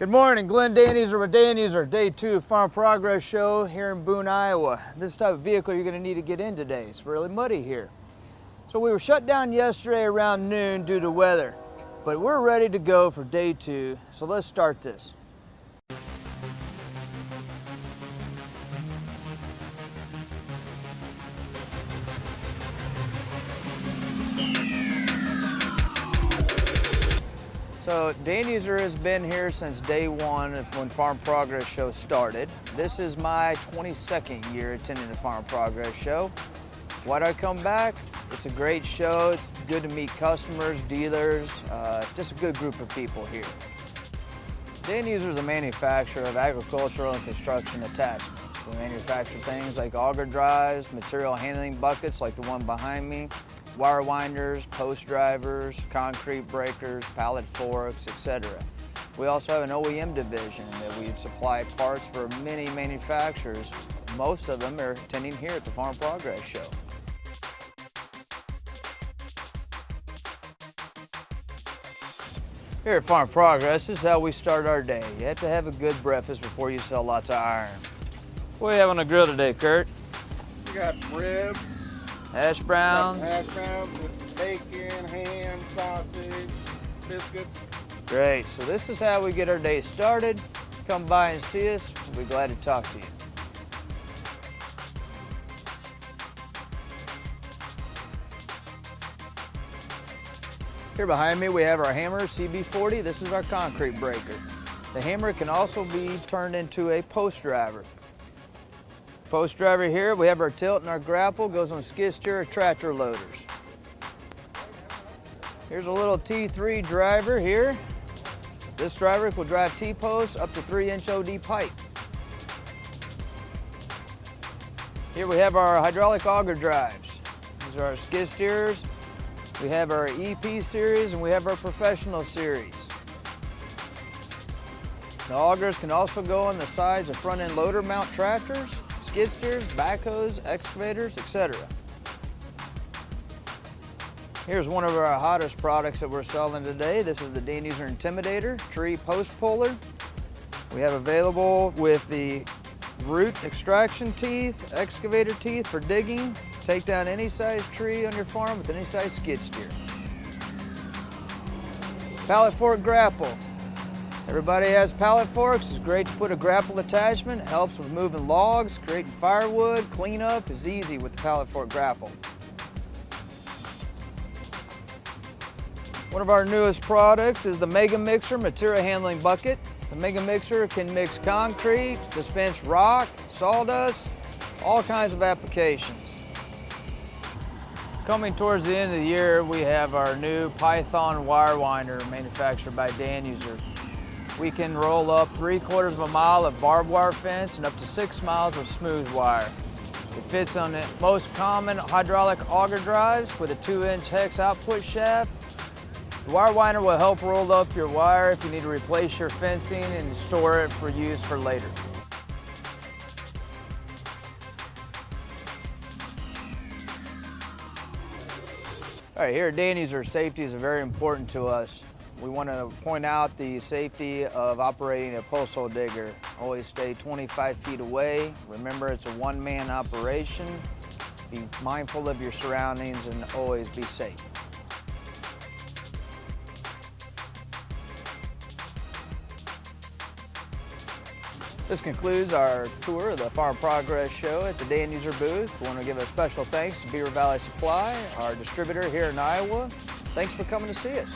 Good morning, Glenn Danuser with Danuser, day 2 Farm Progress Show here in Boone, Iowa. This type of vehicle you're going to need to get in today. It's really muddy here. So we were shut down yesterday around noon due to weather, but we're ready to go for day 2, so let's start this. So Danuser has been here since day 1 when Farm Progress Show started. This is my 22nd year attending the Farm Progress Show. Why'd I come back? It's a great show. It's good to meet customers, dealers, just a good group of people here. Danuser is a manufacturer of agricultural and construction attachments. We manufacture things like auger drives, material handling buckets like the one behind me, wire winders, post drivers, concrete breakers, pallet forks, etc. We also have an OEM division that we supply parts for many manufacturers. Most of them are attending here at the Farm Progress Show. Here at Farm Progress, this is how we start our day. You have to have a good breakfast before you sell lots of iron. What do you have on the grill today, Kurt? We got some ribs. Hash browns. Hash browns with some bacon, ham, sausage, biscuits. Great, so this is how we get our day started. Come by and see us. We'll be glad to talk to you. Here behind me we have our hammer CB40. This is our concrete breaker. The hammer can also be turned into a post driver. Post driver here, we have our tilt and our grapple, goes on skid steer or tractor loaders. Here's a little T3 driver here. This driver will drive T-posts up to 3-inch OD pipe. Here we have our hydraulic auger drives. These are our skid steers. We have our EP series and we have our professional series. The augers can also go on the sides of front-end loader mount tractors, skid steers, backhoes, excavators, etc. Here's one of our hottest products that we're selling today. This is the Danuser Intimidator tree post puller. We have available with the root extraction teeth, excavator teeth for digging. Take down any size tree on your farm with any size skid steer. Pallet fork grapple. Everybody has pallet forks. It's great to put a grapple attachment. It helps with moving logs, creating firewood. Cleanup is easy with the pallet fork grapple. One of our newest products is the Mega Mixer material handling bucket. The Mega Mixer can mix concrete, dispense rock, sawdust, all kinds of applications. Coming towards the end of the year, we have our new Python wire winder manufactured by Danuser. We can roll up 3/4 of a mile of barbed wire fence and up to 6 miles of smooth wire. It fits on the most common hydraulic auger drives with a 2-inch hex output shaft. The wire winder will help roll up your wire if you need to replace your fencing and store it for use for later. All right, here at Danuser, safety is very important to us. We want to point out the safety of operating a post hole digger. Always stay 25 feet away. Remember, it's a one-man operation. Be mindful of your surroundings and always be safe. This concludes our tour of the Farm Progress Show at the Danuser booth. We want to give a special thanks to Beaver Valley Supply, our distributor here in Iowa. Thanks for coming to see us.